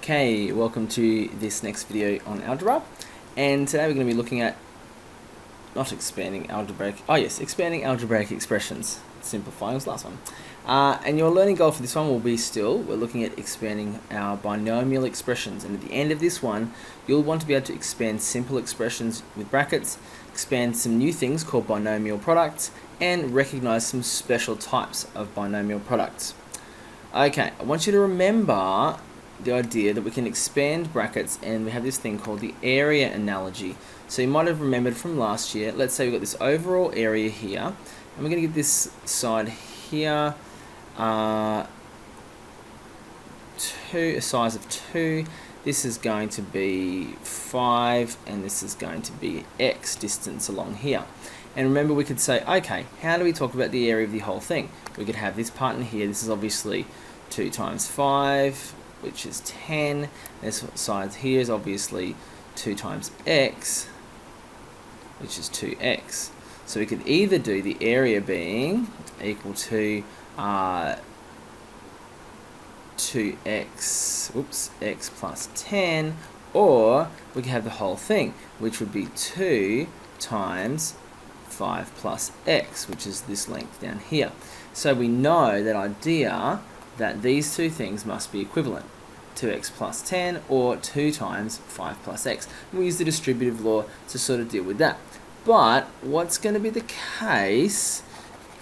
Okay, welcome to this next video on algebra, and today we're going to be looking at expanding algebraic expressions. Simplifying was the last one. And your learning goal for this one will be we're looking at expanding our binomial expressions, and at the end of this one you'll want to be able to expand simple expressions with brackets, expand some new things called binomial products, and recognize some special types of binomial products. Okay, I want you to remember the idea that we can expand brackets, and we have this thing called the area analogy. So you might have remembered from last year, let's say we've got this overall area here, and we're going to give this side here a size of 2. This is going to be 5, and this is going to be x distance along here. And remember, we could say, okay, how do we talk about the area of the whole thing? We could have this part in here. This is obviously 2 times 5, which is 10. This side here is obviously 2 times x, which is 2x. So we could either do the area being equal to 2x, x plus 10, or we could have the whole thing, which would be 2 times 5 plus x, which is this length down here. So we know that idea that these two things must be equivalent, 2x plus 10 or 2 times 5 plus x. And we use the distributive law to sort of deal with that. But what's going to be the case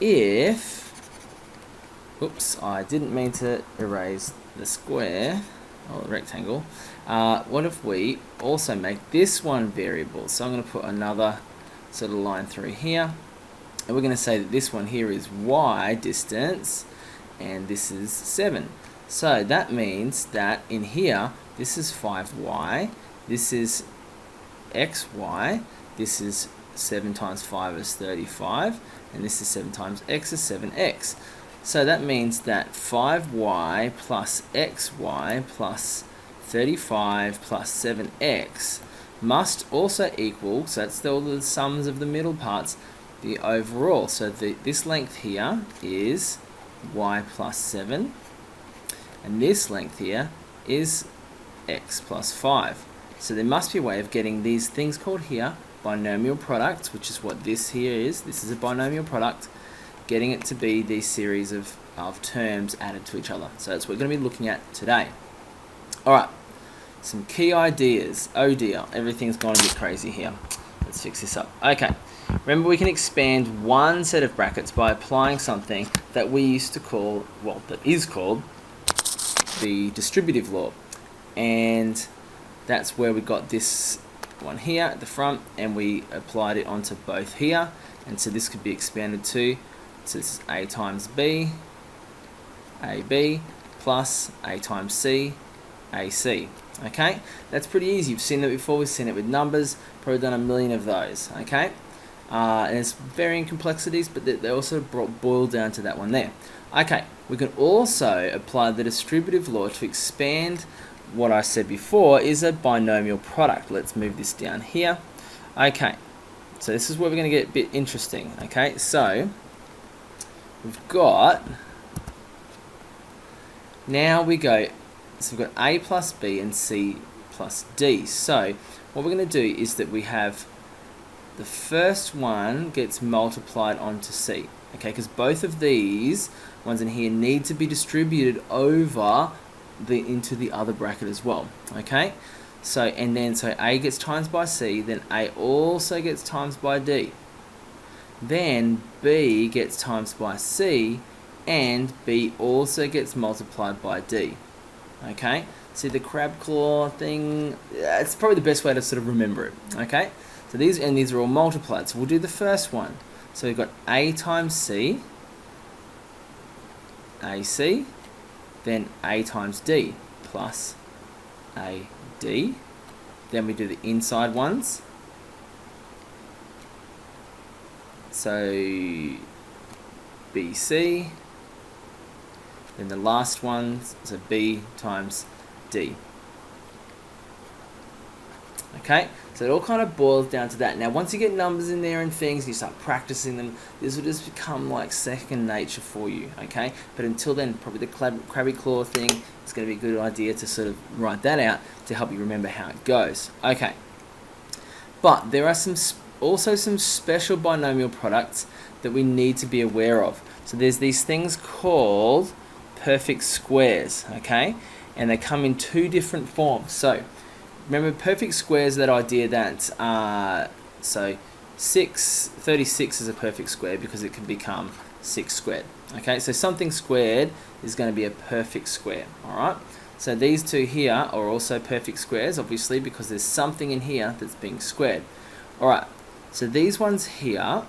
if, I didn't mean to erase the square, or the rectangle. What if we also make this one variable? So I'm going to put another sort of line through here, and we're going to say that this one here is y distance, and this is 7. So that means that in here, this is 5y, this is xy, this is 7 times 5 is 35, and this is 7 times x is 7x. So that means that 5y plus xy plus 35 plus 7x must also equal, so that's all the sums of the middle parts, the overall. So this length here is y plus 7, and this length here is x plus 5. So there must be a way of getting these things called here binomial products, which is what this here is. This is a binomial product, getting it to be these series of terms added to each other. So that's what we're going to be looking at today. Alright, some key ideas. Oh dear, everything's gone a bit crazy here. Let's fix this up. Okay, remember, we can expand one set of brackets by applying something that we used to call, that is called the distributive law. And that's where we got this one here at the front, and we applied it onto both here. And so this could be expanded to, so this is a times b, ab, plus a times c, ac. Okay, that's pretty easy. You've seen it before. We've seen it with numbers, probably done a million of those. Okay, and it's varying complexities, but they also boil down to that one there. Okay, we can also apply the distributive law to expand what I said before is a binomial product. Let's move this down here. Okay, so this is where we're going to get a bit interesting. Okay, so we've got, now we go, so we've got a plus b and c plus d. So what we're going to do is that we have the first one gets multiplied onto c. Okay, because both of these ones in here need to be distributed over into the other bracket as well. Okay, so a gets times by c, then a also gets times by d, then b gets times by c, and b also gets multiplied by d. Okay, see the crab claw thing? It's probably the best way to sort of remember it. Okay, so these are all multiplied. So we'll do the first one. So we've got a times c, ac, then a times d plus ad. Then we do the inside ones. So bc, then the last one, so b times d. Okay, so it all kind of boils down to that. Now, once you get numbers in there and things, you start practicing them, this will just become like second nature for you, okay? But until then, probably the crabby claw thing is going to be a good idea to sort of write that out to help you remember how it goes. Okay, but there are also some special binomial products that we need to be aware of. So there's these things called perfect squares, okay? And they come in two different forms. So remember, perfect squares, that idea that, so 36 is a perfect square because it can become 6 squared. Okay, so something squared is going to be a perfect square, alright? So these two here are also perfect squares, obviously, because there's something in here that's being squared. Alright, so these ones here,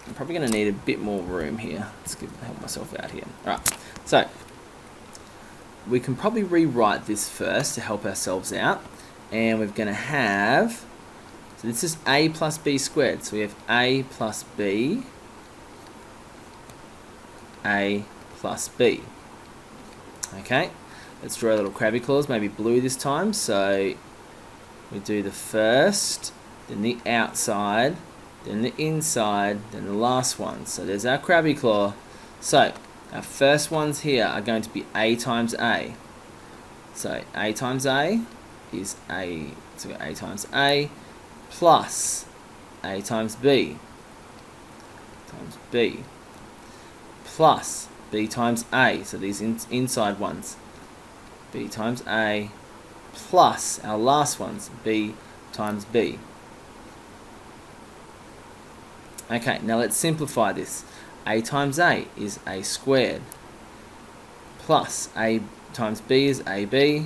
I'm probably going to need a bit more room here. Let's help myself out here. Alright, so we can probably rewrite this first to help ourselves out. And we're going to have, so this is a plus b squared. So we have a plus b, a plus b. Okay, let's draw a little crabby claws, maybe blue this time. So we do the first, then the outside, then the inside, then the last one. So there's our crabby claw. So our first ones here are going to be a times a. So a times a is a, so we got a times a plus a times b plus b times a. So these inside ones, b times a plus our last ones, b times b. Okay, now let's simplify this. A times a is a squared plus a times b is ab,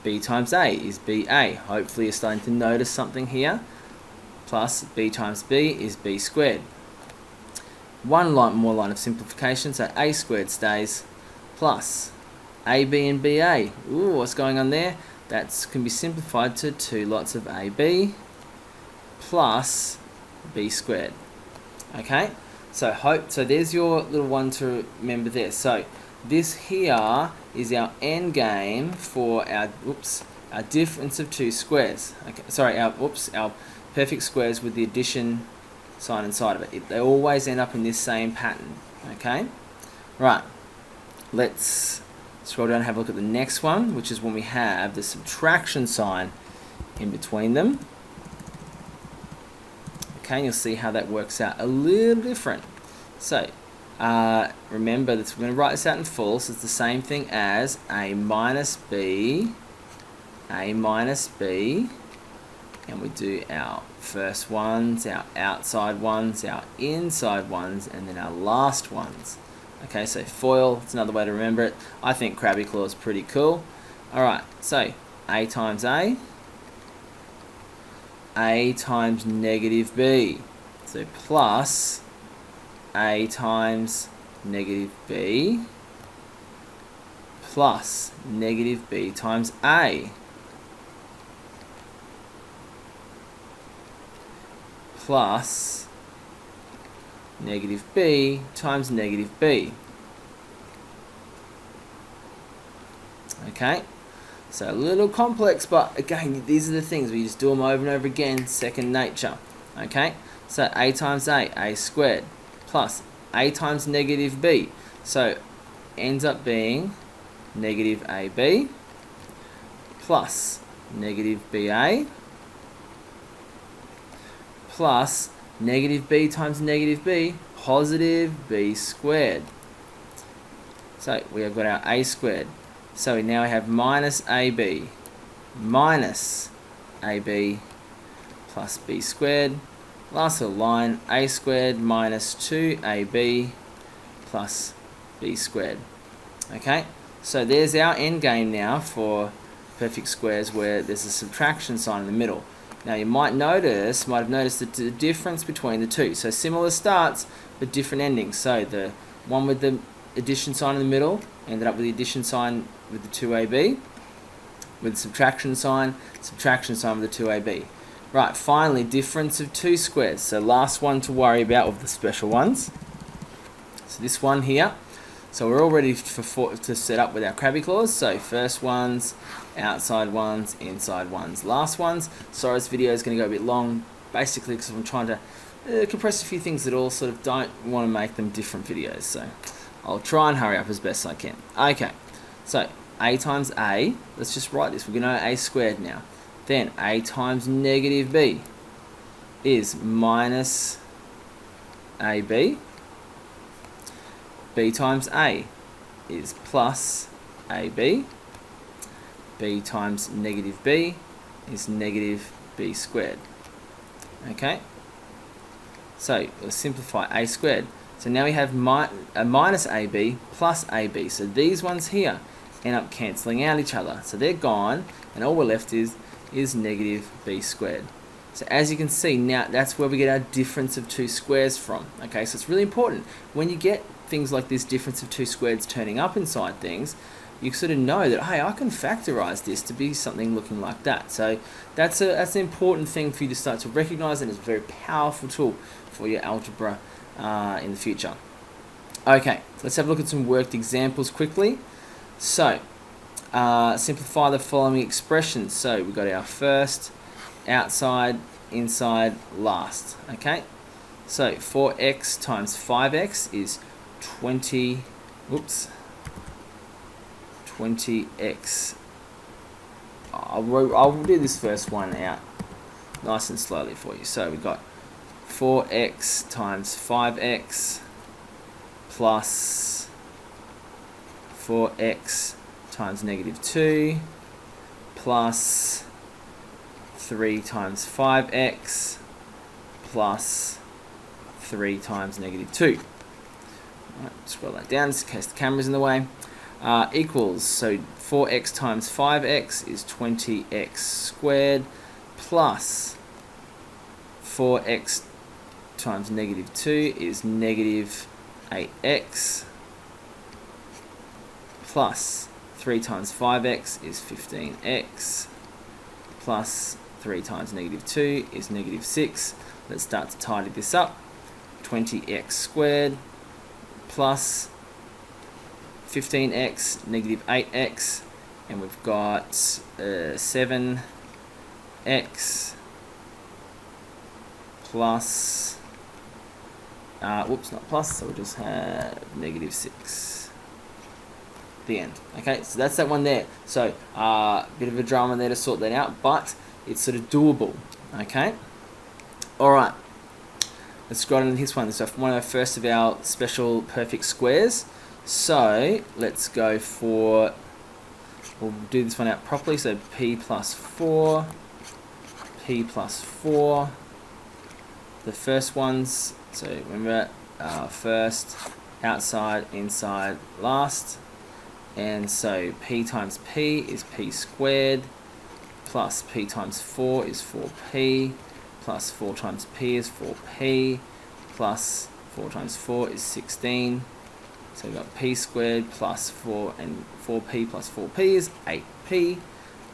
b times a is ba. Hopefully you're starting to notice something here. Plus b times b is b squared. One more line of simplification, so a squared stays plus ab and ba. Ooh, what's going on there? That can be simplified to two lots of ab plus b squared. Okay, so there's your little one to remember there. So this here is our end game for our difference of two squares. Okay, sorry, our perfect squares with the addition sign inside of it. They always end up in this same pattern. Okay, right. Let's scroll down and have a look at the next one, which is when we have the subtraction sign in between them. Okay, and you'll see how that works out a little different. So remember that we're going to write this out in full, so it's the same thing as a minus b, and we do our first ones, our outside ones, our inside ones, and then our last ones. Okay, so foil, it's another way to remember it. I think crabby claw is pretty cool. Alright, so a times a times negative b. So plus a times negative b plus negative b times a plus negative b times negative b. Okay, so a little complex, but again, these are the things, we just do them over and over again, second nature. Okay, so a times a squared, plus a times negative b, so ends up being negative ab plus negative ba plus negative b times negative b, positive b squared. So we have got our a squared. So we now have minus ab plus b squared. Last little line, a squared minus 2ab plus b squared. Okay, so there's our end game now for perfect squares where there's a subtraction sign in the middle. Now you might have noticed the difference between the two. So similar starts, but different endings. So the one with the addition sign in the middle ended up with the addition sign with the 2ab, with the subtraction sign with the 2ab. Right, finally, difference of two squares. So last one to worry about of the special ones. So this one here. So we're all ready to set up with our Krabby Claws. So first ones, outside ones, inside ones, last ones. Sorry, this video is going to go a bit long, basically because I'm trying to compress a few things that all sort of don't want to make them different videos. So I'll try and hurry up as best I can. Okay, so a times a, let's just write this. We're going to know a squared now. Then a times negative b is minus ab. B times a is plus ab. B times negative b is negative b squared. Okay, so we'll simplify a squared. So now we have a minus ab plus ab. So these ones here end up cancelling out each other. So they're gone, and all we're left is negative b squared. So as you can see, now that's where we get our difference of two squares from. Okay, so it's really important. When you get things like this difference of two squares turning up inside things, you sort of know that, hey, I can factorize this to be something looking like that. So that's an important thing for you to start to recognize, and it's a very powerful tool for your algebra in the future. Okay, let's have a look at some worked examples quickly. So simplify the following expressions. So we've got our first, outside, inside, last. Okay, so 4x times 5x is 20x. I'll do this first one out nice and slowly for you. So we've got 4x times 5x plus 4x times negative 2 plus 3 times 5x plus 3 times negative 2. Right, scroll that down just in case the camera's in the way. Equals, so 4x times 5x is 20x squared plus 4x times negative 2 is negative 8x plus 3 times 5x is 15x plus 3 times negative 2 is negative 6. Let's start to tidy this up. 20x squared plus 15x, negative 8x, and we've got 7x plus, whoops, not plus, so we'll just have negative 6. The end. Okay, so that's that one there. So bit of a drama there to sort that out, but it's sort of doable. Okay, alright, let's scroll into this one. So one of our first of our special perfect squares. So let's go for, we'll do this one out properly. So p plus 4, p plus 4. The first ones, so remember, first, outside, inside, last. And so p times p is p squared plus p times 4 is 4p plus 4 times p is 4p plus 4 times 4 is 16. So we've got p squared plus 4 and 4p plus 4p is 8p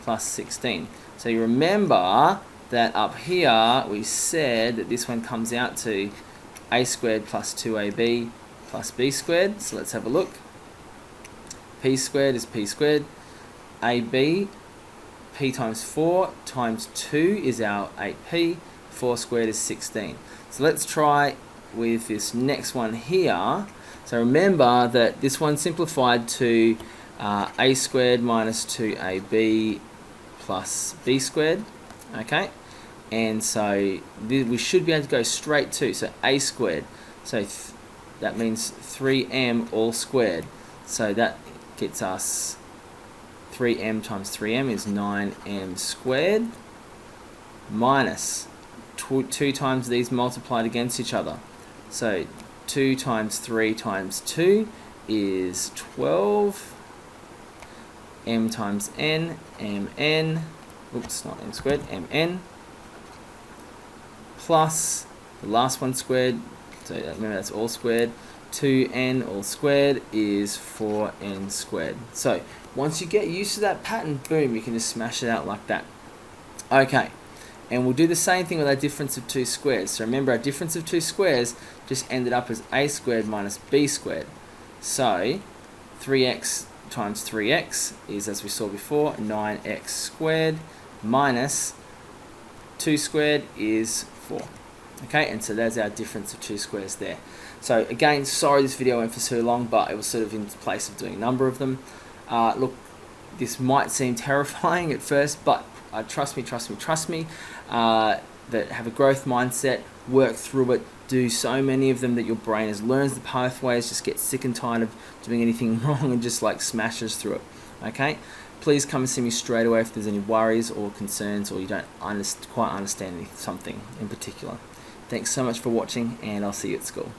plus 16. So you remember that up here we said that this one comes out to a squared plus 2ab plus b squared. So let's have a look. P squared is p squared. AB, p times 4 times 2 is our 8p. 4 squared is 16. So let's try with this next one here. So remember that this one simplified to a squared minus 2ab plus b squared. Okay, and so we should be able to go straight to, so a squared. So that means 3m all squared. So that gets us 3m times 3m is 9m squared minus 2 times these multiplied against each other. So 2 times 3 times 2 is 12. M times n, mn, oops, not n squared, mn, plus the last one squared, so remember that's all squared, 2n all squared is 4n squared. So once you get used to that pattern, boom, you can just smash it out like that. Okay, and we'll do the same thing with our difference of two squares. So remember, our difference of two squares just ended up as a squared minus b squared. So 3x times 3x is, as we saw before, 9x squared minus 2 squared is 4. Okay, and so there's our difference of 2 squares there. So again, sorry this video went for so long, but it was sort of in place of doing a number of them. Look, this might seem terrifying at first, but trust me, that have a growth mindset, work through it, do so many of them that your brain has learned the pathways, just get sick and tired of doing anything wrong and just like smashes through it. Okay, please come and see me straight away if there's any worries or concerns, or you don't quite understand something in particular. Thanks so much for watching, and I'll see you at school.